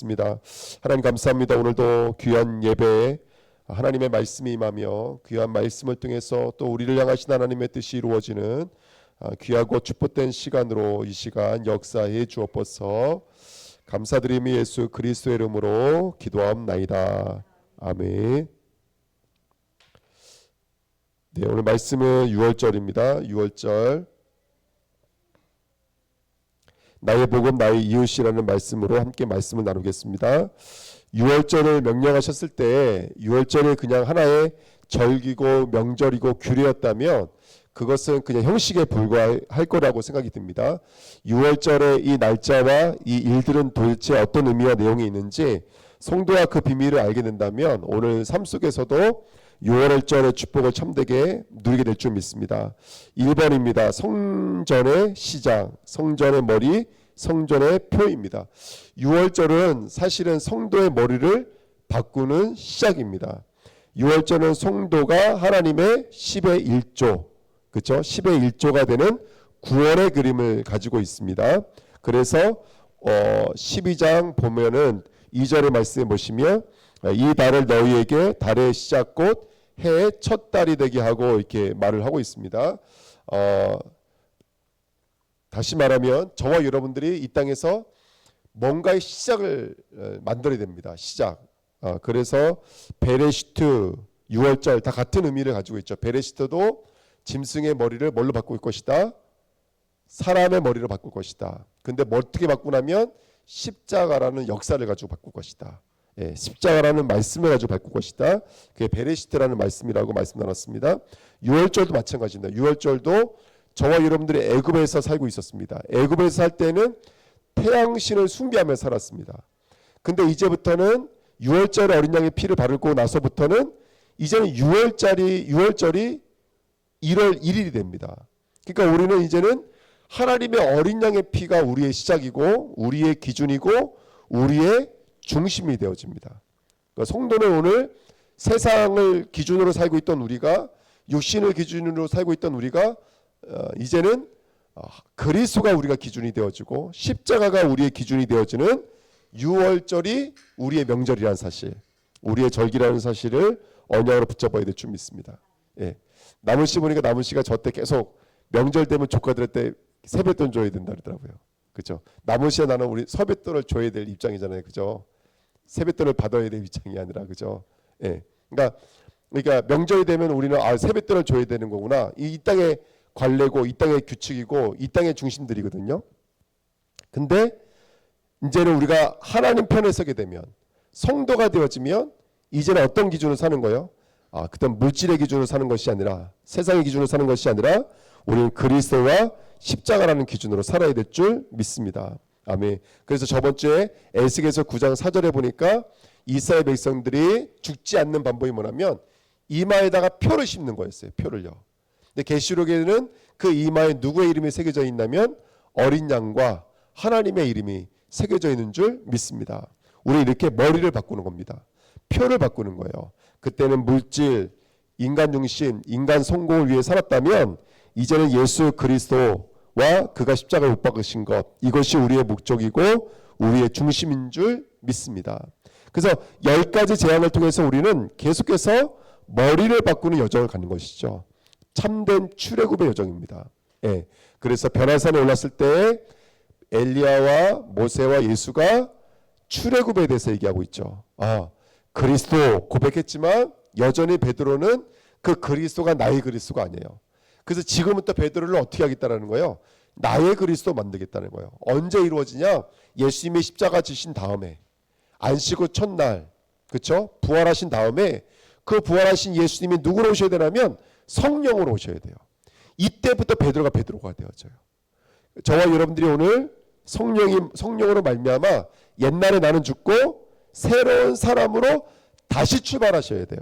있습니다. 하나님 감사합니다. 오늘도 귀한 예배에 하나님의 말씀이 임하며 귀한 말씀을 통해서 또 우리를 향하신 하나님의 뜻이 이루어지는 귀하고 축복된 시간으로 이 시간 역사해 주옵소서. 감사드리며 예수 그리스도의 이름으로 기도함나이다. 아멘. 네, 오늘 말씀은 6월절입니다. 6월절 나의 복음 나의 이웃이라는 말씀으로 함께 말씀을 나누겠습니다. 6월절을 명령하셨을 때 6월절이 그냥 하나의 절기고 명절이고 규례였다면 그것은 그냥 형식에 불과할 거라고 생각이 듭니다. 6월절의 이 날짜와 이 일들은 도대체 어떤 의미와 내용이 있는지 성도와 그 비밀을 알게 된다면 오늘 삶 속에서도 6월절의 축복을 참되게 누리게 될 줄 믿습니다. 1번입니다. 성전의 시작, 성전의 머리, 성전의 표입니다. 6월절은 사실은 성도의 머리를 바꾸는 시작입니다. 6월절은 성도가 하나님의 10의 1조, 그렇죠? 10의 1조가 되는 구원의 그림을 가지고 있습니다. 그래서 12장 보면은 2절의 말씀에 보시면 이 달을 너희에게 달의 시작 곧 해의 첫 달이 되게 하고 이렇게 말을 하고 있습니다. 다시 말하면 저와 여러분들이 이 땅에서 뭔가의 시작을 만들어야 됩니다. 시작. 그래서 베레시트, 6월절 다 같은 의미를 가지고 있죠. 베레시트도 짐승의 머리를 뭘로 바꿀 것이다? 사람의 머리로 바꿀 것이다. 근데 어떻게 바꾸냐면 십자가라는 역사를 가지고 바꿀 것이다. 예, 십자가라는 말씀을 가지고 바꿀 것이다. 그게 베레시트라는 말씀이라고 말씀 나눴습니다. 6월절도 마찬가지입니다. 6월절도 저와 여러분들이 애굽에서 살고 있었습니다. 애굽에서 살 때는 태양신을 숭배하며 살았습니다. 근데 이제부터는 6월절에 어린 양의 피를 바르고 나서부터는 이제는 6월절이 1월 1일이 됩니다. 그러니까 우리는 이제는 하나님의 어린 양의 피가 우리의 시작이고 우리의 기준이고 우리의 중심이 되어집니다. 그러니까 성도는 오늘 세상을 기준으로 살고 있던 우리가 육신을 기준으로 살고 있던 우리가 이제는 그리스도가 우리가 기준이 되어지고 십자가가 우리의 기준이 되어지는 6월절이 우리의 명절이라는 사실, 우리의 절기라는 사실을 언약으로 붙잡아야 될 줄 믿습니다. 예. 나물씨 보니까 나물씨가 저 때 계속 명절 되면 조카들한테 세뱃돈 줘야 된다 그러더라고요. 그렇죠? 나물씨와 나는 우리 세뱃돈을 줘야 될 입장이잖아요. 그죠? 세뱃돈을 받아야 될 입장이 아니라 그죠? 예. 그러니까 명절이 되면 우리는 세뱃돈을 줘야 되는 거구나. 이 땅의 관례고 이 땅의 규칙이고 이 땅의 중심들이거든요. 근데 이제는 우리가 하나님 편에 서게 되면 성도가 되어지면 이제는 어떤 기준으로 사는 거예요? 그땐 물질의 기준으로 사는 것이 아니라 세상의 기준으로 사는 것이 아니라 우리는 그리스도와 십자가라는 기준으로 살아야 될 줄 믿습니다. 아멘. 그래서 저번 주에 에스겔서 9장 4절에 보니까 이스라엘 백성들이 죽지 않는 방법이 뭐냐면 이마에다가 표를 씹는 거였어요. 표를요. 근데 계시록에는 그 이마에 누구의 이름이 새겨져 있냐면 어린 양과 하나님의 이름이 새겨져 있는 줄 믿습니다. 우리 이렇게 머리를 바꾸는 겁니다. 표를 바꾸는 거예요. 그때는 물질, 인간 중심, 인간 성공을 위해 살았다면 이제는 예수 그리스도와 그가 십자가를 못 박으신 것, 이것이 우리의 목적이고 우리의 중심인 줄 믿습니다. 그래서 10가지 재앙을 통해서 우리는 계속해서 머리를 바꾸는 여정을 가는 것이죠. 참된 출애굽의 여정입니다. 예. 그래서 변화산에 올랐을 때 엘리야와 모세와 예수가 출애굽에 대해서 얘기하고 있죠. 그리스도 고백했지만 여전히 베드로는 그 그리스도가 나의 그리스도가 아니에요. 그래서 지금부터 베드로를 어떻게 하겠다는 거예요? 나의 그리스도 만들겠다는 거예요. 언제 이루어지냐? 예수님이 십자가 지신 다음에 안식구 첫날, 그렇죠? 부활하신 다음에 그 부활하신 예수님이 누구로 오셔야 되냐면 성령으로 오셔야 돼요. 이때부터 베드로가 되어져요. 저와 여러분들이 오늘 성령으로 말미암아 옛날에 나는 죽고 새로운 사람으로 다시 출발하셔야 돼요.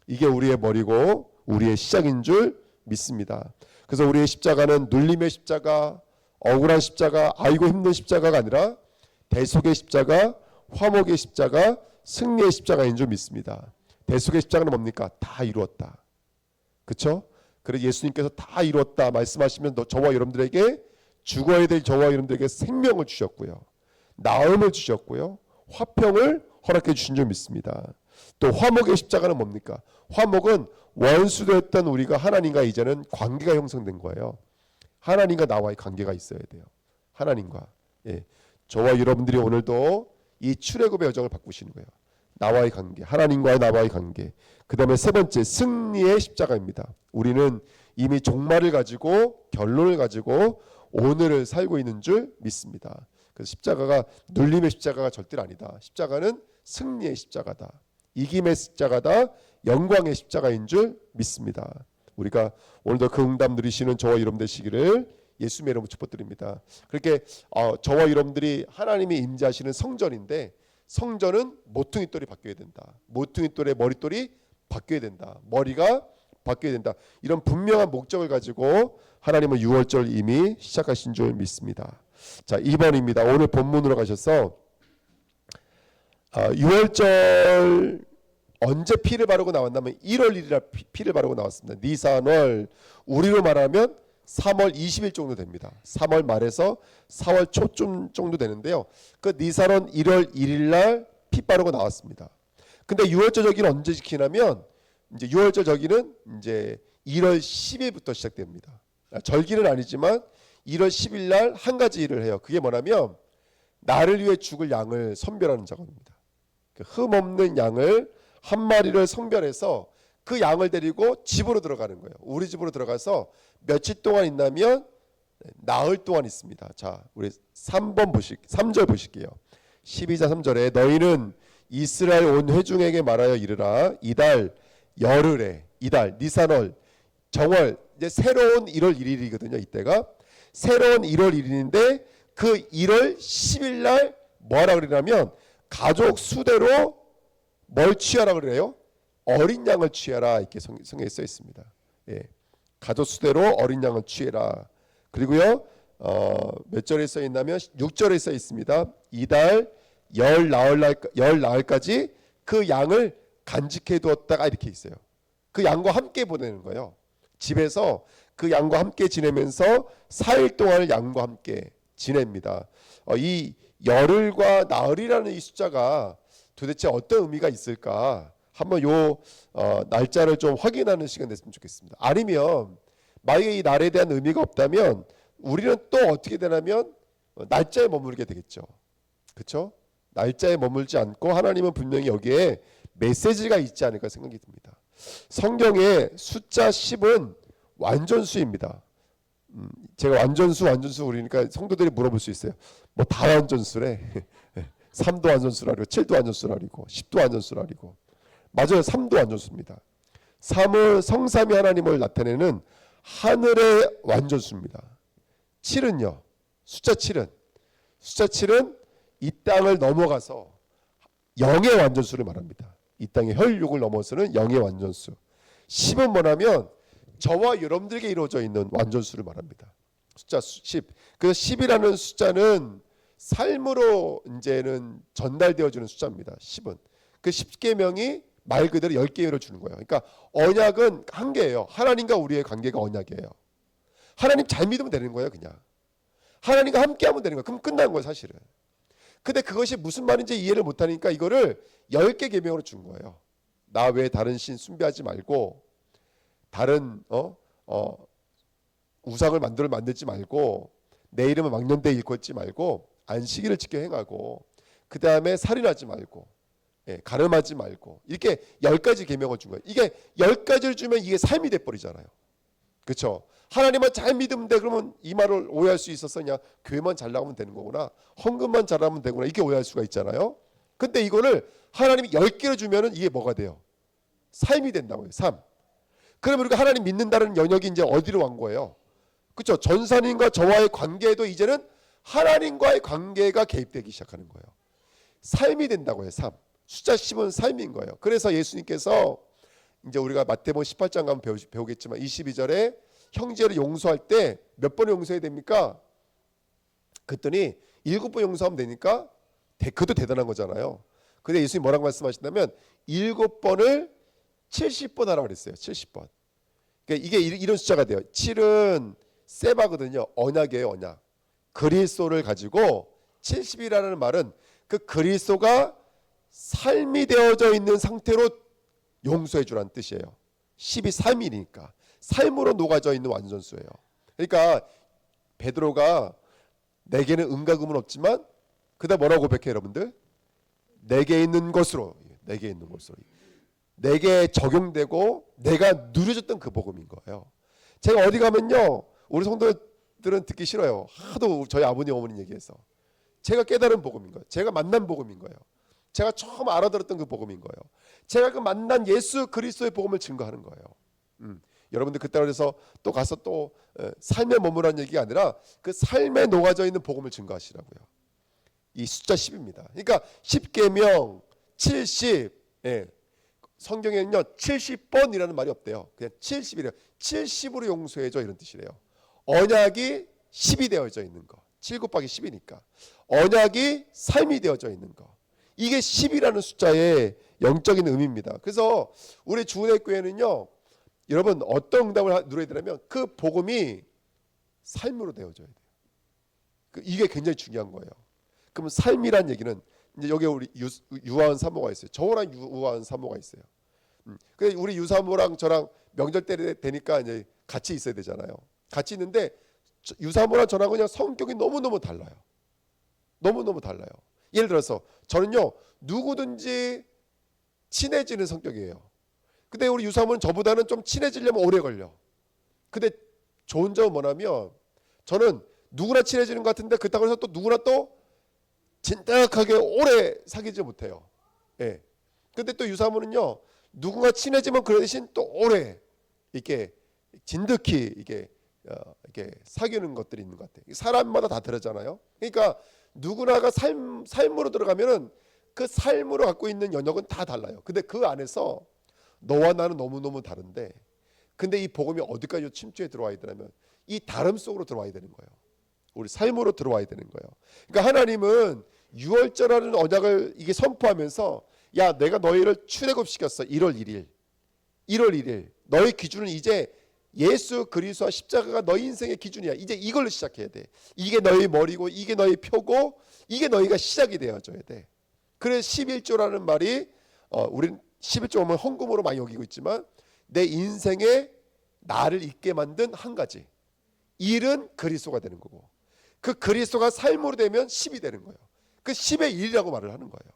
이게 우리의 머리고 우리의 시작인 줄 믿습니다. 그래서 우리의 십자가는 눌림의 십자가, 억울한 십자가, 아이고 힘든 십자가가 아니라 대속의 십자가, 화목의 십자가, 승리의 십자가인 줄 믿습니다. 대속의 십자가는 뭡니까? 다 이루었다. 그렇죠? 그래서 예수님께서 다 이루었다 말씀하시면 저와 여러분들에게 죽어야 될 저와 여러분들에게 생명을 주셨고요. 나음을 주셨고요. 화평을 허락해 주신 줄 믿습니다. 또 화목의 십자가는 뭡니까? 화목은 원수되었던 우리가 하나님과 이제는 관계가 형성된 거예요. 하나님과 나와의 관계가 있어야 돼요. 하나님과. 예. 저와 여러분들이 오늘도 이 출애굽의 여정을 바꾸시는 거예요. 나와의 관계, 하나님과의 나와의 관계. 그 다음에 세 번째, 승리의 십자가입니다. 우리는 이미 종말을 가지고 결론을 가지고 오늘을 살고 있는 줄 믿습니다. 그래서 십자가가 눌림의 십자가가 절대로 아니다. 십자가는 승리의 십자가다. 이김의 십자가다. 영광의 십자가인 줄 믿습니다. 우리가 오늘도 그 응답 누리시는 저와 여러분 되시기를 예수님의 이름으로 축복드립니다. 그렇게 저와 여러분들이 하나님이 임재하시는 성전인데 성전은 모퉁이 돌이 바뀌어야 된다. 모퉁이 돌의 머릿돌이 바뀌어야 된다. 머리가 바뀌어야 된다. 이런 분명한 목적을 가지고 하나님은 6월절 이미 시작하신 줄 믿습니다. 자, 2번입니다. 오늘 본문으로 가셔서 6월절 언제 피를 바르고 나왔냐면 1월 1일날 피를 바르고 나왔습니다. 니산월 우리로 말하면 3월 20일 정도 됩니다. 3월 말에서 4월 초쯤 정도 되는데요. 그 니산월 1월 1일날 피 바르고 나왔습니다. 근데 6월절 저기는 언제 지키냐면 이제 6월절 저기는 이제 1월 10일부터 시작됩니다. 절기는 아니지만 1월 10일 날 한 가지 일을 해요. 그게 뭐냐면 나를 위해 죽을 양을 선별하는 작업입니다. 흠 없는 양을 한 마리를 선별해서 그 양을 데리고 집으로 들어가는 거예요. 우리 집으로 들어가서 며칠 동안 있나면 나흘 동안 있습니다. 자, 우리 3절 보실게요. 12장 3절에 너희는 이스라엘 온 회중에게 말하여 이르라. 이달 열흘에 이달 니산월 정월 이제 새로운 1월 1일이거든요. 이때가 새로운 1월 1일인데 그 1월 10일 날 뭐하라 그러냐면 가족 수대로 뭘 취하라 그래요? 어린 양을 취하라 이렇게 성경에 써 있습니다. 예. 가족 수대로 어린 양을 취해라. 그리고요 몇 절에 써 있냐면 6절에 써 있습니다. 이달 열 나흘까지 그 양을 간직해 두었다가 이렇게 있어요. 그 양과 함께 보내는 거예요. 집에서 그 양과 함께 지내면서 4일 동안을 양과 함께 지냅니다. 이 열흘과 나흘이라는 이 숫자가 도대체 어떤 의미가 있을까? 한번 요 날짜를 좀 확인하는 시간 됐으면 좋겠습니다. 아니면 만약에 이 날에 대한 의미가 없다면 우리는 또 어떻게 되냐면 날짜에 머무르게 되겠죠. 그렇죠? 날짜에 머물지 않고 하나님은 분명히 여기에 메시지가 있지 않을까 생각이 듭니다. 성경의 숫자 10은 완전수입니다. 제가 완전수 그러니까 성도들이 물어볼 수 있어요. 뭐 다 완전수래. 3도 완전수라리고 7도 완전수라리고 10도 완전수라리고 맞아요. 3도 완전수입니다. 3은 성삼위 하나님을 나타내는 하늘의 완전수입니다. 7은요. 숫자 7은 이 땅을 넘어가서 영의 완전수를 말합니다. 이 땅의 혈육을 넘어서는 영의 완전수. 10은 뭐냐면 저와 여러분들에게 이루어져 있는 완전수를 말합니다. 숫자 10. 그래서 10이라는 숫자는 삶으로 이제는 전달되어지는 숫자입니다. 10은. 그 10계명이 말 그대로 10개를 주는 거예요. 그러니까 언약은 한 개예요. 하나님과 우리의 관계가 언약이에요. 하나님 잘 믿으면 되는 거예요. 그냥. 하나님과 함께하면 되는 거예요. 그럼 끝난 거예요. 사실은. 근데 그것이 무슨 말인지 이해를 못하니까 이거를 10개 계명으로 준 거예요. 나 외에 다른 신 숭배하지 말고 다른 우상을 만들지 말고 내 이름을 망령되이 일컫지 말고 안식일을 지켜 행하고 그 다음에 살인하지 말고 가늠하지 말고 이렇게 10가지 계명을 준 거예요. 이게 10가지를 주면 이게 삶이 돼버리잖아요. 그렇죠? 하나님만 잘 믿으면 돼. 그러면 이 말을 오해할 수 있어서 그냥 교회만 잘 나가면 되는 거구나. 헌금만 잘하면 되구나. 이렇게 오해할 수가 있잖아요. 근데 이거를 하나님이 10개를 주면은 이게 뭐가 돼요? 삶이 된다고요. 삶. 그러면 우리가 하나님 믿는다는 영역이 이제 어디로 간 거예요? 그렇죠? 전사님과 저와의 관계에도 이제는 하나님과의 관계가 개입되기 시작하는 거예요. 삶이 된다고요. 삶. 숫자 10은 삶인 거예요. 그래서 예수님께서 이제 우리가 마태복음 18장 가면 배우겠지만 22절에 형제를 용서할 때 몇 번 용서해야 됩니까? 그랬더니 7번 용서하면 되니까 그것도 대단한 거잖아요. 근데 예수님이 뭐라고 말씀하신다면 7번을 70번 하라고 그랬어요. 70번. 그러니까 이게 이런 숫자가 돼요. 7은 세바거든요. 언약이에요. 언약. 그리스도를 가지고 70이라는 말은 그 그리스도가 삶이 되어져 있는 상태로 용서해 주라는 뜻이에요. 10이 3일이니까 삶으로 녹아져 있는 완전수예요. 그러니까 베드로가 내게는 은과 금은 없지만 그다 뭐라고 고백해 여러분들? 내게 있는 것으로 내게 적용되고 내가 누려졌던 그 복음인 거예요. 제가 어디 가면요 우리 성도들은 듣기 싫어요. 하도 저희 아버님 어머니 얘기해서 제가 깨달은 복음인 거예요. 제가 만난 복음인 거예요. 제가 처음 알아들었던 그 복음인 거예요. 제가 그 만난 예수 그리스도의 복음을 증거하는 거예요. 여러분들 그때 그래서 또 가서 또 삶에 머무라는 얘기가 아니라 그 삶에 녹아져 있는 복음을 증거하시라고요. 이 숫자 10입니다. 그러니까 10계명 70 성경에는요 70번이라는 말이 없대요. 그냥 70이래요. 70으로 용서해줘 이런 뜻이래요. 언약이 10이 되어져 있는 거. 7 곱하기 10이니까 언약이 삶이 되어져 있는 거. 이게 10이라는 숫자의 영적인 의미입니다. 그래서 우리 주은혜교회는요 여러분 어떤 응답을 누려야 되냐면 그 복음이 삶으로 되어져야 돼요. 이게 굉장히 중요한 거예요. 그럼 삶이란 얘기는 이제 여기 우리 유아원 사모가 있어요. 저랑 유아원 사모가 있어요. 그래서 우리 유사모랑 저랑 명절 때 되니까 이제 같이 있어야 되잖아요. 같이 있는데 유사모랑 저랑 그냥 성격이 너무너무 달라요. 너무너무 달라요. 예를 들어서 저는요 누구든지 친해지는 성격이에요. 근데 우리 유사모는 저보다는 좀 친해지려면 오래 걸려. 근데 좋은 점은 뭐냐면 저는 누구나 친해지는 것 같은데 그렇다고 해서 또 누구나 또 진득하게 오래 사귀지 못해요. 예. 근데 또 유사모는요 누군가 친해지면 그 대신 또 오래 이렇게 진득히 이렇게 사귀는 것들이 있는 것 같아요. 사람마다 다 다르잖아요. 그러니까 누구나가 삶으로 들어가면은 그 삶으로 갖고 있는 영역은 다 달라요. 근데 그 안에서 너와 나는 너무너무 다른데 근데 이 복음이 어디까지 침투해 들어와야 되냐면 이 다름 속으로 들어와야 되는 거예요. 우리 삶으로 들어와야 되는 거예요. 그러니까 하나님은 유월절하는 언약을 이게 선포하면서 야 내가 너희를 출애굽시켰어. 1월 1일 너희 기준은 이제 예수 그리스도와 십자가가 너희 인생의 기준이야. 이제 이걸로 시작해야 돼. 이게 너희 머리고 이게 너희 표고 이게 너희가 시작이 되어져야 돼. 그래서 11조라는 말이 우리는 11조 오면 헌금으로 많이 여기고 있지만 내 인생에 나를 있게 만든 한 가지 일은 그리스도가 되는 거고 그 그리스도가 삶으로 되면 10이 되는 거예요. 그 10의 1이라고 말을 하는 거예요.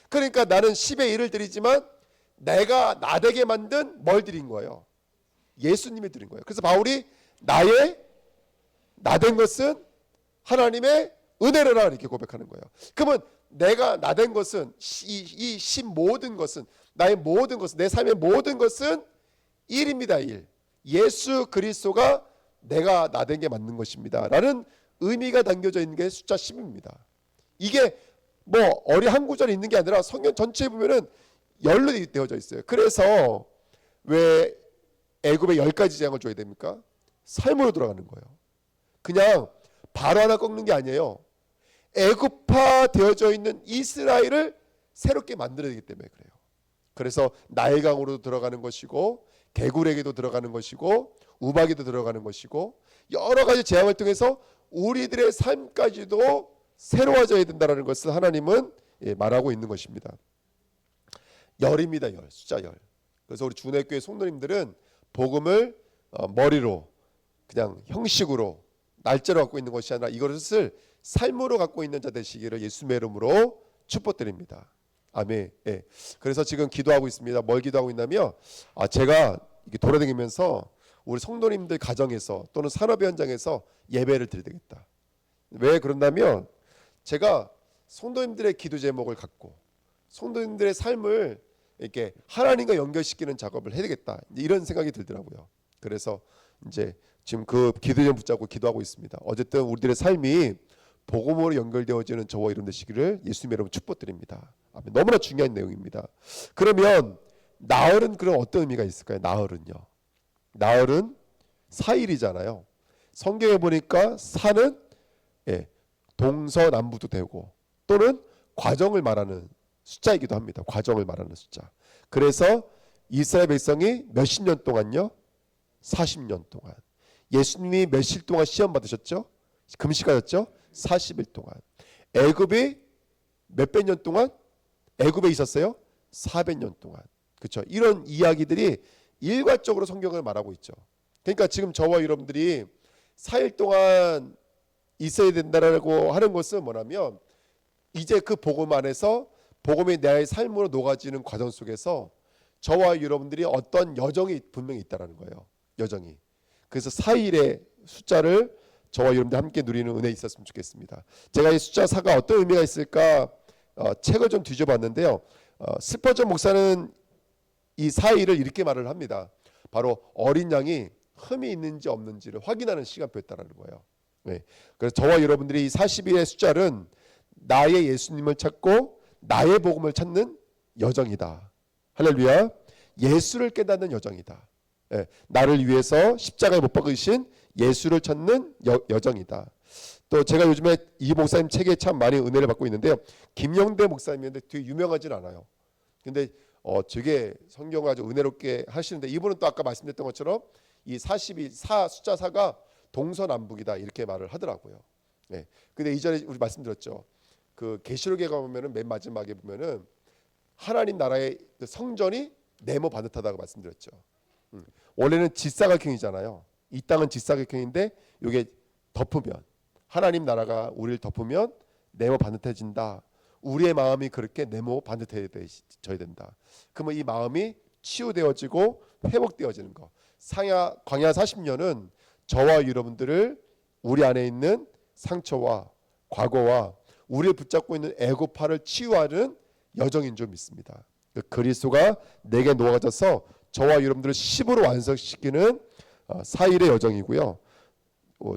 그러니까 나는 10의 1을 드리지만 내가 나 되게 만든 뭘 드린 거예요? 예수님이 드린 거예요. 그래서 바울이 나의 나 된 것은 하나님의 은혜로라 이렇게 고백하는 거예요. 그러면 내가 나 된 것은 이 10 모든 것은 나의 모든 것은 내 삶의 모든 것은 1입니다. 1. 예수 그리스도가 내가 나 된 게 맞는 것입니다. 라는 의미가 담겨져 있는 게 숫자 10입니다. 이게 뭐 어리 한 구절이 있는 게 아니라 성경 전체에 보면은 열로 되어져 있어요. 그래서 왜 애굽에 10가지 재앙을 줘야 됩니까? 삶으로 들어가는 거예요. 그냥 바로 하나 꺾는 게 아니에요. 애굽화 되어져 있는 이스라엘을 새롭게 만들어야 되기 때문에 그래요. 그래서 나일강으로도 들어가는 것이고 개굴에게도 들어가는 것이고 우박에도 들어가는 것이고 여러 가지 재앙을 통해서 우리들의 삶까지도 새로워져야 된다는 것을 하나님은 말하고 있는 것입니다. 열입니다. 열. 숫자 열. 그래서 우리 주내교회 성도님들은 복음을 머리로 그냥 형식으로 날짜로 갖고 있는 것이 아니라 이것을 삶으로 갖고 있는 자 되시기를 예수님의 이름으로 축복드립니다. 아멘. 예. 그래서 지금 기도하고 있습니다. 뭘 기도하고 있냐면 제가 이렇게 돌아다니면서 우리 성도님들 가정에서 또는 산업 현장에서 예배를 드려야 되겠다. 왜 그런다면 제가 성도님들의 기도 제목을 갖고 성도님들의 삶을 이렇게 하나님과 연결시키는 작업을 해야 되겠다. 이런 생각이 들더라고요. 그래서 이제 지금 그 기도 제목 붙잡고 기도하고 있습니다. 어쨌든 우리들의 삶이 복음으로 연결되어지는 저와 이름 되시기를 예수님의 이름으로 축복드립니다. 아멘. 너무나 중요한 내용입니다. 그러면 나흘은 그럼 어떤 의미가 있을까요? 나흘은요. 나흘은 사일이잖아요. 성경에 보니까 사는 동서남북도 되고 또는 과정을 말하는 숫자이기도 합니다. 과정을 말하는 숫자. 그래서 이스라엘 백성이 몇십 년 동안요? 40년 동안. 예수님이 며칠 동안 시험 받으셨죠? 금식하셨죠? 40일 동안. 애굽이 몇백 년 동안 애굽에 있었어요? 400년 동안. 그렇죠? 이런 이야기들이 일괄적으로 성경을 말하고 있죠. 그러니까 지금 저와 여러분들이 4일 동안 있어야 된다라고 하는 것은 뭐냐면 이제 그 복음 안에서 복음이 내 삶으로 녹아지는 과정 속에서 저와 여러분들이 어떤 여정이 분명히 있다라는 거예요. 여정이. 그래서 4일의 숫자를 저와 여러분들 함께 누리는 은혜 있었으면 좋겠습니다. 제가 이 숫자 4가 어떤 의미가 있을까 책을 좀 뒤져봤는데요. 스퍼전 목사는 이 4일을 이렇게 말을 합니다. 바로 어린 양이 흠이 있는지 없는지를 확인하는 시간표였다라는 거예요. 네. 그래서 저와 여러분들이 이 40일의 숫자는 나의 예수님을 찾고 나의 복음을 찾는 여정이다. 할렐루야. 예수를 깨닫는 여정이다. 네. 나를 위해서 십자가에 못 박으신 예수를 찾는 여정이다. 또 제가 요즘에 이 목사님 책에 참 많이 은혜를 받고 있는데요. 김영대 목사님인데 되게 유명하진 않아요. 근데 되게 성경을 아주 은혜롭게 하시는데 이분은 또 아까 말씀드렸던 것처럼 이 42, 숫자 4가 동서남북이다 이렇게 말을 하더라고요. 네. 근데 이전에 우리 말씀드렸죠. 그 계시록에 가보면은 맨 마지막에 보면은 하나님 나라의 성전이 네모 반듯하다고 말씀드렸죠. 원래는 직사각형이잖아요. 이 땅은 직사각형인데 이게 덮으면 하나님 나라가 우리를 덮으면 네모 반듯해진다. 우리의 마음이 그렇게 네모 반듯해져야 된다. 그러면 이 마음이 치유되어지고 회복되어지는 거. 광야 40년은 저와 여러분들을 우리 안에 있는 상처와 과거와 우리를 붙잡고 있는 애고파를 치유하는 여정인 줄 믿습니다. 그리스도가 내게 녹아져서 저와 여러분들을 10으로 완성시키는 4일의 여정이고요.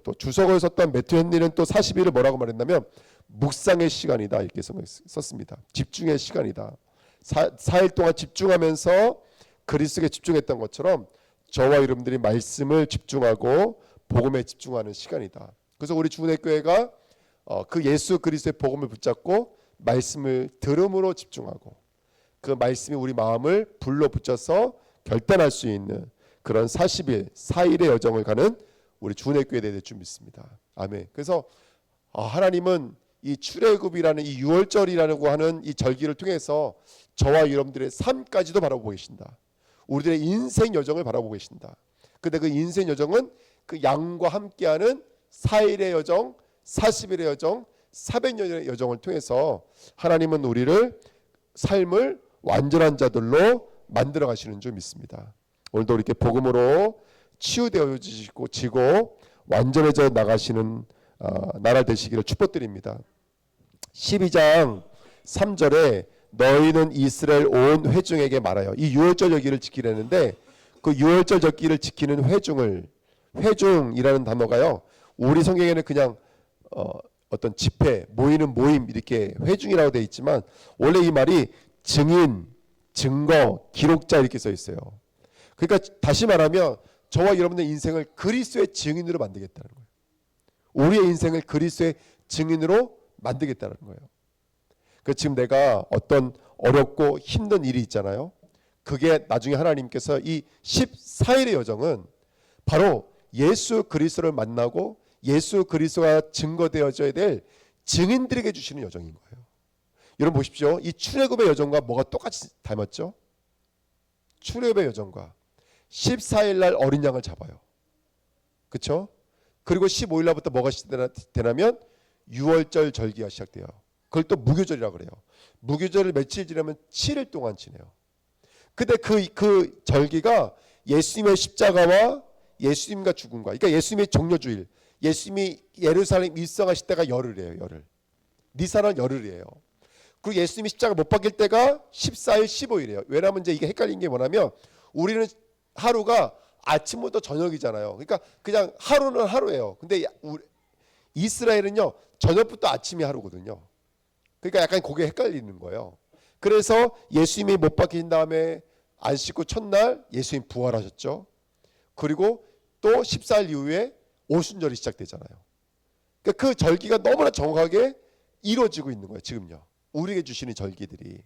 또 주석을 썼던 매튜 헨리는 또 40일을 뭐라고 말했냐면 묵상의 시간이다 이렇게 썼습니다. 집중의 시간이다. 4일 동안 집중하면서 그리스도에 집중했던 것처럼 저와 여러분들이 말씀을 집중하고 복음에 집중하는 시간이다. 그래서 우리 주은혜교회가 그 예수 그리스도의 복음을 붙잡고 말씀을 들음으로 집중하고 그 말씀이 우리 마음을 불로 붙여서 결단할 수 있는 그런 40일, 4일의 여정을 가는 우리 주은혜교회에 대해 줄 믿습니다. 아멘. 그래서 하나님은 이 출애굽이라는 이 6월절이라고 하는 이 절기를 통해서 저와 여러분들의 삶까지도 바라보고 계신다. 우리들의 인생 여정을 바라보고 계신다. 근데 그 인생 여정은 그 양과 함께하는 4일의 여정, 40일의 여정, 400년의 여정을 통해서 하나님은 우리를 삶을 완전한 자들로 만들어 가시는 줄 믿습니다. 오늘도 이렇게 복음으로 치유되어지고 지고 완전해져 나가시는 나라 되시기를 축복드립니다. 12장 3절에 너희는 이스라엘 온 회중에게 말하여 이 유월절 절기를 지키려는데 그 유월절 절기를 지키는 회중이라는 단어가요. 우리 성경에는 그냥 어떤 집회, 모이는 모임 이렇게 회중이라고 되어 있지만 원래 이 말이 증인, 증거, 기록자 이렇게 써 있어요. 그러니까 다시 말하면 저와 여러분의 인생을 그리스도의 증인으로 만들겠다는 거예요. 우리의 인생을 그리스도의 증인으로 만들겠다는 거예요. 그 지금 내가 어떤 어렵고 힘든 일이 있잖아요. 그게 나중에 하나님께서 이 14일의 여정은 바로 예수 그리스도를 만나고 예수 그리스도가 증거되어져야 될 증인들에게 주시는 여정인 거예요. 여러분 보십시오. 이 출애굽의 여정과 뭐가 똑같이 닮았죠? 출애굽의 여정과 14일 날 어린 양을 잡아요. 그렇죠? 그리고 15일 날부터 뭐가 시작되냐면 6월절 절기가 시작돼요. 그걸 또 무교절이라고 그래요. 무교절을 며칠 지나면 7일 동안 지내요. 근데 그 절기가 예수님의 십자가와 예수님과 죽음과 그러니까 예수님의 종려주일, 예수님이 예루살렘 입성하실 때가 열흘이에요. 열흘. 니산은 열흘이에요. 그리고 예수님이 십자가 못 박힐 때가 14일, 15일이에요. 왜냐하면 이제 이게 헷갈린 게 뭐냐면 우리는 하루가 아침부터 저녁이잖아요. 그러니까 그냥 하루는 하루예요. 근데 이스라엘은요 저녁부터 아침이 하루거든요. 그러니까 약간 그게 헷갈리는 거예요. 그래서 예수님이 못 박힌 다음에 안식구 첫날 예수님 부활하셨죠. 그리고 또 14일 이후에 오순절이 시작되잖아요. 그러니까 그 절기가 너무나 정확하게 이루어지고 있는 거예요. 지금요. 우리에게 주시는 절기들이.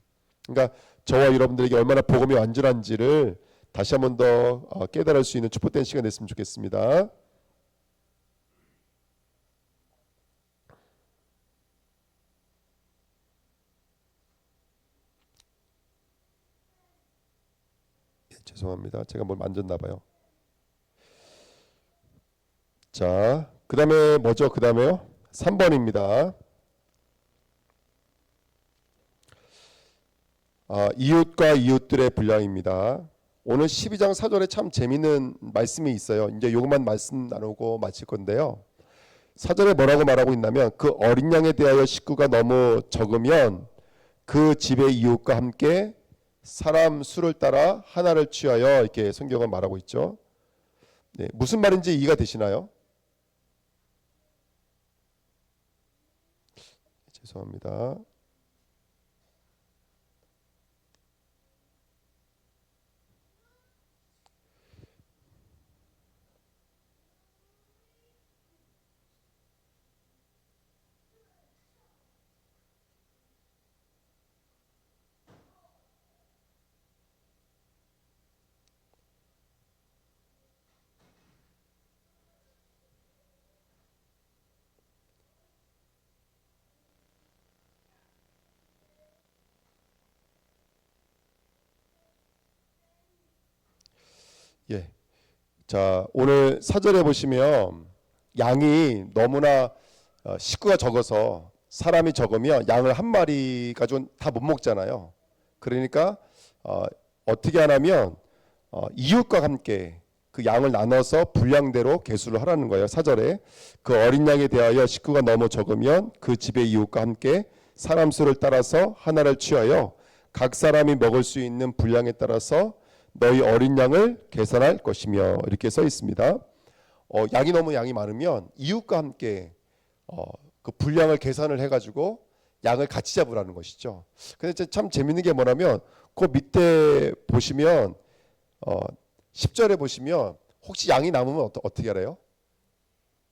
그러니까 저와 여러분들에게 얼마나 복음이 완전한지를 다시 한 번 더 깨달을 수 있는 축복된 시간 됐으면 좋겠습니다. 죄송합니다. 제가 뭘 만졌나 봐요. 자, 그 다음에 뭐죠? 그 다음에요. 3번입니다. 이웃과 이웃들의 분량입니다. 오늘 12장 4절에 참 재미있는 말씀이 있어요. 이제 요것만 말씀 나누고 마칠 건데요. 4절에 뭐라고 말하고 있냐면 그 어린 양에 대하여 식구가 너무 적으면 그 집의 이웃과 함께 사람 수를 따라 하나를 취하여 이렇게 성경은 말하고 있죠. 네, 무슨 말인지 이해가 되시나요? 죄송합니다. 예. 자, 오늘 4절에 보시면 양이 너무나 식구가 적어서 사람이 적으면 양을 한 마리 가지고 다 못 먹잖아요. 그러니까 어떻게 하냐면 이웃과 함께 그 양을 나눠서 분량대로 계수를 하라는 거예요. 4절에 그 어린 양에 대하여 식구가 너무 적으면 그 집의 이웃과 함께 사람 수를 따라서 하나를 취하여 각 사람이 먹을 수 있는 분량에 따라서 너희 어린 양을 계산할 것이며 이렇게 써 있습니다. 양이 너무 양이 많으면 이웃과 함께 그 분량을 계산을 해가지고 양을 같이 잡으라는 것이죠. 근데 참 재밌는 게 뭐냐면 그 밑에 보시면 10절에 보시면 혹시 양이 남으면 어떻게 하래요?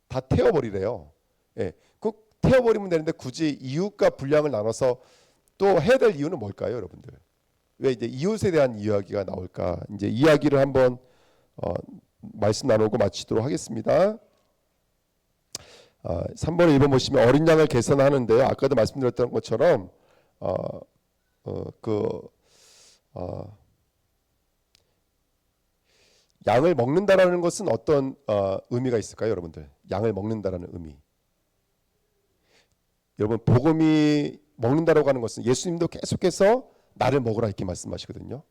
다 태워버리래요. 예, 그 태워버리면 되는데 굳이 이웃과 분량을 나눠서 또 해야 될 이유는 뭘까요, 여러분들? 왜 이제 이웃에 대한 이야기가 나올까? 이제 이야기를 한번 말씀 나누고 마치도록 하겠습니다. 3번에 1번 보시면 어린 양을 계산하는데요. 아까도 말씀드렸던 것처럼 양을 먹는다라는 것은 어떤 의미가 있을까요, 여러분들? 양을 먹는다라는 의미. 여러분 복음이 먹는다라고 하는 것은 예수님도 계속해서 나를 먹으라 이렇게 말씀하시거든요.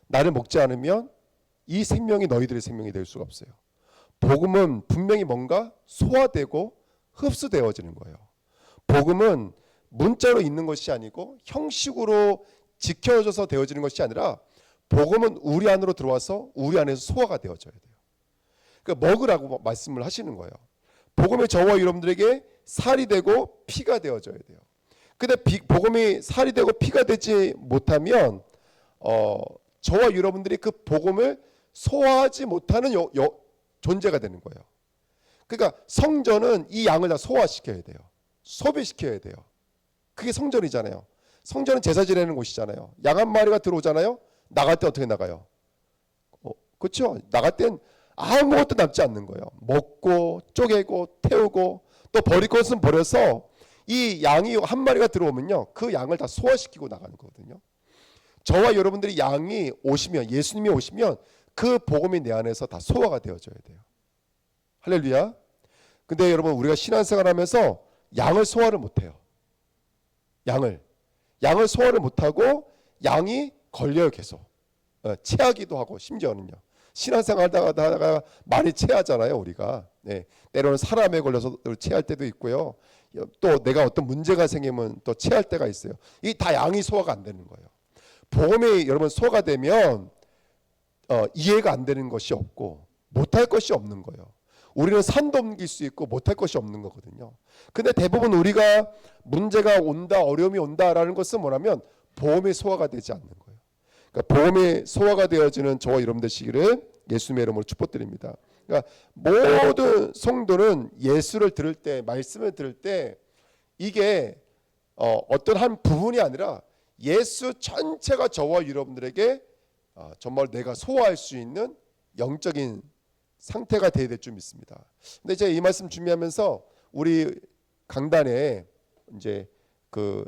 나를 먹지 않으면 이 생명이 너희들의 생명이 될 수가 없어요. 복음은 분명히 뭔가 소화되고 흡수되어지는 거예요. 복음은 문자로 있는 것이 아니고 형식으로 지켜져서 되어지는 것이 아니라 복음은 우리 안으로 들어와서 우리 안에서 소화가 되어져야 돼요. 그러니까 먹으라고 말씀을 하시는 거예요. 복음이 저와 여러분들에게 살이 되고 피가 되어져야 돼요. 근데 복음이 살이 되고 피가 되지 못하면 저와 여러분들이 그 복음을 소화하지 못하는 존재가 되는 거예요. 그러니까 성전은 이 양을 다 소화시켜야 돼요. 소비시켜야 돼요. 그게 성전이잖아요. 성전은 제사 지내는 곳이잖아요. 양 한 마리가 들어오잖아요. 나갈 때 어떻게 나가요? 그렇죠? 나갈 땐 아무것도 남지 않는 거예요. 먹고 쪼개고 태우고 또 버릴 것은 버려서 이 양이 한 마리가 들어오면요, 그 양을 다 소화시키고 나가는 거거든요. 저와 여러분들이 양이 오시면, 예수님이 오시면 그 복음이 내 안에서 다 소화가 되어져야 돼요. 할렐루야. 근데 여러분 우리가 신앙생활하면서 양을 소화를 못해요. 양을 소화를 못하고 양이 걸려요. 계속 체하기도 하고, 심지어는요 신앙생활 하다가 많이 체하잖아요 우리가. 네. 때로는 사람에 걸려서 체할 때도 있고요. 또 내가 어떤 문제가 생기면 또 체할 때가 있어요. 이 다 양이 소화가 안 되는 거예요. 복음이 여러분 소화가 되면 이해가 안 되는 것이 없고 못할 것이 없는 거예요. 우리는 산도 옮길 수 있고 못할 것이 없는 거거든요. 근데 대부분 우리가 문제가 온다, 어려움이 온다라는 것은 뭐냐면 복음이 소화가 되지 않는 거예요. 그러니까 복음이 소화가 되어지는 저와 여러분 되시기를 예수님의 이름으로 축복드립니다. 그러니까 모든 성도는 예수를 들을 때, 말씀을 들을 때 이게 어떤 한 부분이 아니라 예수 전체가 저와 여러분들에게 정말 내가 소화할 수 있는 영적인 상태가 되어야 될 줄 믿습니다. 근데 제가 이 말씀 준비하면서 우리 강단에 이제 그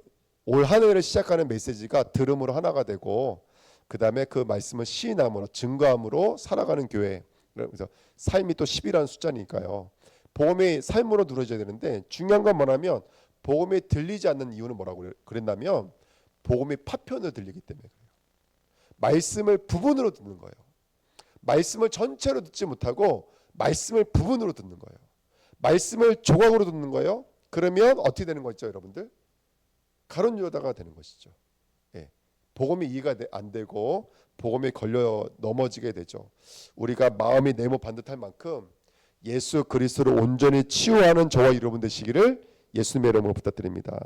올 한 해를 시작하는 메시지가 들음으로 하나가 되고 그 다음에 그 말씀을 시인함으로 증거함으로 살아가는 교회. 그래서 삶이 또 10이라는 숫자니까요. 복음이 삶으로 누려져야 되는데 중요한 건 뭐냐면 복음이 들리지 않는 이유는 뭐라고 그랬냐면 복음이 파편으로 들리기 때문에 그래요. 말씀을 부분으로 듣는 거예요. 말씀을 전체로 듣지 못하고 말씀을 부분으로 듣는 거예요. 말씀을 조각으로 듣는 거예요. 그러면 어떻게 되는 거죠, 여러분들? 가론유다가 되는 것이죠. 예. 복음이 이해가 안 되고 복음에 걸려 넘어지게 되죠. 우리가 마음이 네모 반듯할 만큼 예수 그리스도를 온전히 치유하는 저와 여러분 되시기를 예수님의 이름으로 부탁드립니다.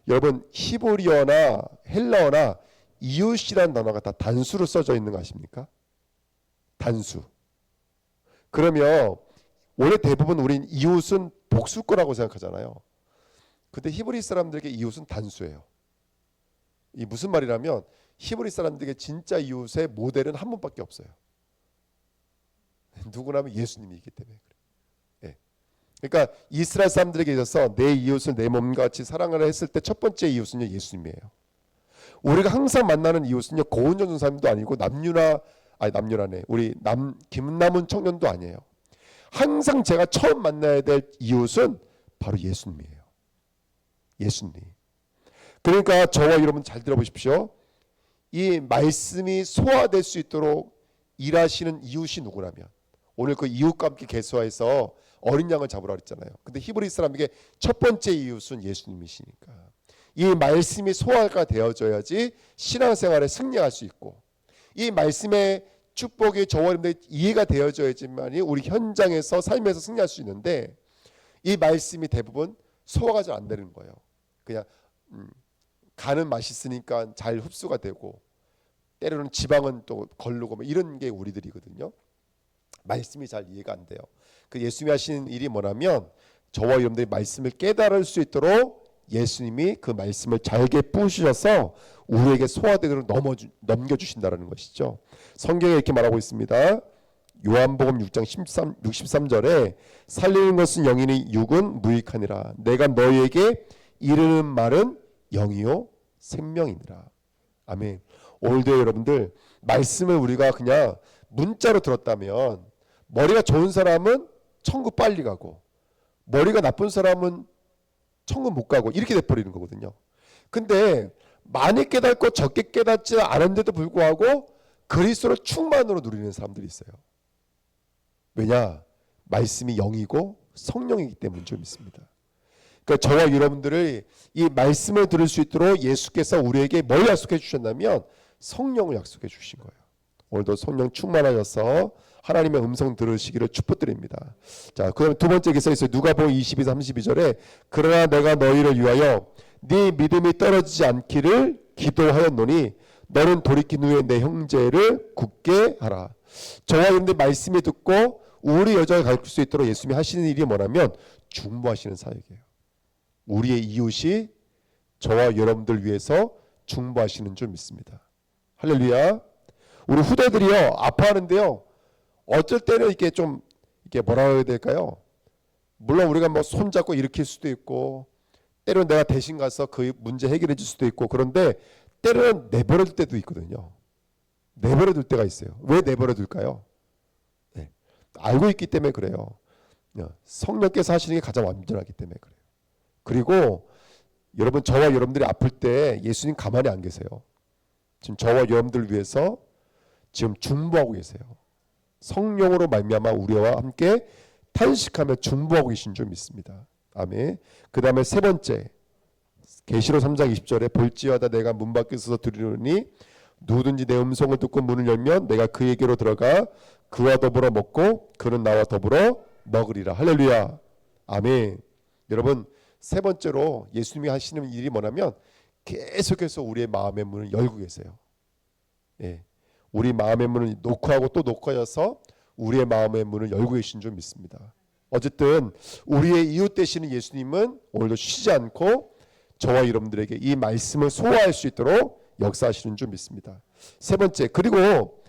여러분 히브리어나 헬라어나 이웃이라는 단어가 다 단수로 써져 있는 거 아십니까? 단수. 그러면 원래 대부분 우린 이웃은 복수 거라고 생각하잖아요. 근데 히브리 사람들에게 이웃은 단수예요. 이 무슨 말이냐면 히브리 사람들에게 진짜 이웃의 모델은 한 분밖에 없어요. 누구냐면 예수님이기 때문에 그래요. 예. 그러니까 이스라엘 사람들에게 있어서 내 이웃을 내 몸과 같이 사랑하라 했을 때 첫 번째 이웃은요 예수님이에요. 우리가 항상 만나는 이웃은요 고은정 사람도 아니고 남유라네 우리 김남은 청년도 아니에요. 항상 제가 처음 만나야 될 이웃은 바로 예수님이에요. 예수님. 그러니까 저와 여러분 잘 들어보십시오. 이 말씀이 소화될 수 있도록 일하시는 이웃이 누구라면 오늘 그 이웃과 함께 계수해서 어린 양을 잡으라 그랬잖아요. 근데 히브리 사람에게 첫 번째 이웃은 예수님이시니까 이 말씀이 소화가 되어져야지 신앙생활에 승리할 수 있고 이 말씀의 축복이 저와 여러분들 이해가 되어져야지만이 우리 현장에서 삶에서 승리할 수 있는데 이 말씀이 대부분 소화가 잘 안 되는 거예요. 그냥 간은 맛있으니까 잘 흡수가 되고 때로는 지방은 또 걸르고 뭐 이런 게 우리들이거든요. 말씀이 잘 이해가 안 돼요. 그 예수님이 하시는 일이 뭐냐면 저와 여러분들이 말씀을 깨달을 수 있도록 예수님이 그 말씀을 잘게 부으셔서 우리에게 소화되도록 넘겨주신다는 것이죠. 성경에 이렇게 말하고 있습니다. 요한복음 6장 63절에 살리는 것은 영이니 육은 무익하니라. 내가 너희에게 이르는 말은 영이요 생명이니라. 아멘. 오늘도 여러분들 말씀을 우리가 그냥 문자로 들었다면 머리가 좋은 사람은 천국 빨리 가고 머리가 나쁜 사람은 천국 못 가고 이렇게 돼버리는 거거든요. 근데 많이 깨닫고 적게 깨닫지 않은데도 불구하고 그리스도를 충만으로 누리는 사람들이 있어요. 왜냐? 말씀이 영이고 성령이기 때문인 줄 믿습니다. 그러니까 저와 여러분들을 이 말씀을 들을 수 있도록 예수께서 우리에게 뭘 약속해 주셨냐면 성령을 약속해 주신 거예요. 오늘도 성령 충만하셔서 하나님의 음성 들으시기를 축복드립니다. 자, 그럼 두 번째 기사에 있어요. 누가복음 22, 32절에 그러나 내가 너희를 위하여 네 믿음이 떨어지지 않기를 기도하였노니 너는 돌이킨 후에 내 형제를 굳게 하라. 저와 여러분들 말씀이 듣고 우리 여정을 가르칠 수 있도록 예수님이 하시는 일이 뭐냐면 중보하시는 사역이에요. 우리의 이웃이 저와 여러분들 위해서 중보하시는 줄 믿습니다. 할렐루야. 우리 후대들이요 아파하는데요. 어쩔 때는 이렇게 좀 이게 뭐라 해야 될까요? 물론 우리가 뭐 손잡고 일으킬 수도 있고 때로는 내가 대신 가서 그 문제 해결해 줄 수도 있고 그런데 때로는 내버려 둘 때도 있거든요. 내버려 둘 때가 있어요. 왜 내버려 둘까요? 네. 알고 있기 때문에 그래요. 성령께서 하시는 게 가장 완전하기 때문에 그래요. 그리고 여러분 저와 여러분들이 아플 때 예수님 가만히 안 계세요. 지금 저와 여러분들을 위해서 지금 중보하고 계세요. 성령으로 말미암아 우리와 함께 탄식하며 중보하고 계신 줄 믿습니다. 아멘. 그 다음에 세 번째 계시록 3장 20절에 볼지어다 내가 문 밖에 서서 들으니 누구든지 내 음성을 듣고 문을 열면 내가 그에게로 들어가 그와 더불어 먹고 그는 나와 더불어 먹으리라. 할렐루야. 아멘. 여러분 세 번째로 예수님이 하시는 일이 뭐냐면 계속해서 우리의 마음의 문을 열고 계세요. 예. 우리 마음의 문을 노크하고 또 노크하여서 우리의 마음의 문을 열고 계신 줄 믿습니다. 어쨌든 우리의 이웃 되시는 예수님은 오늘도 쉬지 않고 저와 여러분들에게 이 말씀을 소화할 수 있도록 역사하시는 줄 믿습니다. 세 번째, 그리고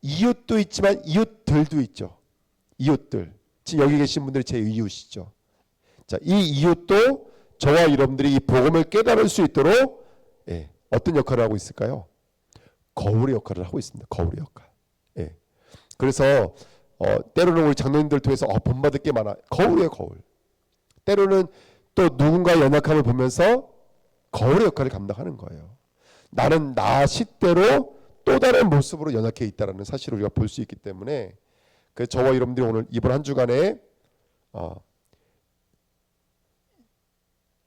이웃도 있지만 이웃들도 있죠. 이웃들. 지금 여기 계신 분들이 제 이웃이죠. 자, 이 이웃도 저와 여러분들이 이 복음을 깨달을 수 있도록 어떤 역할을 하고 있을까요? 거울의 역할을 하고 있습니다. 거울의 역할. 예. 그래서 때로는 우리 장로님들 통해서 본받을 게 많아. 거울이에요, 거울. 때로는 또 누군가의 연약함을 보면서 거울의 역할을 감당하는 거예요. 나는 나 시대로 또 다른 모습으로 연약해 있다는 사실을 우리가 볼 수 있기 때문에 그 저와 여러분들이 오늘 이번 한 주간에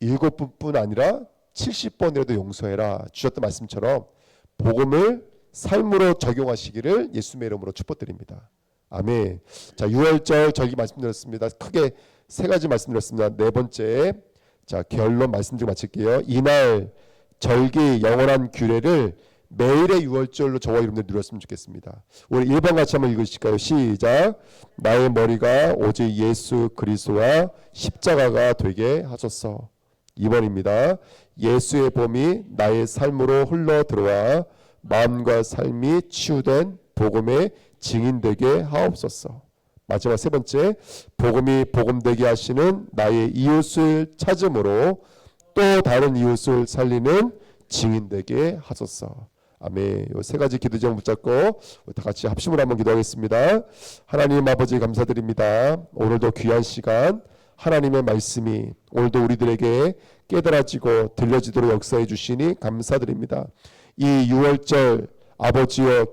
7번뿐 아니라 70번이라도 용서해라 주셨던 말씀처럼 복음을 삶으로 적용하시기를 예수님의 이름으로 축복드립니다. 아멘. 자, 6월절 저기 말씀드렸습니다. 크게 세 가지 말씀드렸습니다. 네 번째, 자 결론 말씀드리고 마칠게요. 이날 절기 영원한 규례를 매일의 6월절로 저와 여러분들 누렸으면 좋겠습니다. 우리 1번 같이 한번 읽으실까요? 시작. 나의 머리가 오직 예수 그리스도와 십자가가 되게 하소서. 2번입니다. 예수의 봄이 나의 삶으로 흘러 들어와 마음과 삶이 치유된 복음의 증인되게 하옵소서. 마지막 세 번째, 복음이 복음되게 하시는 나의 이웃을 찾음으로 또 다른 이웃을 살리는 증인되게 하소서. 아멘. 이 세 가지 기도 제목 붙잡고 다 같이 합심으로 한번 기도하겠습니다. 하나님 아버지 감사드립니다. 오늘도 귀한 시간 하나님의 말씀이 오늘도 우리들에게 깨달아지고 들려지도록 역사해 주시니 감사드립니다. 이 6월절 아버지여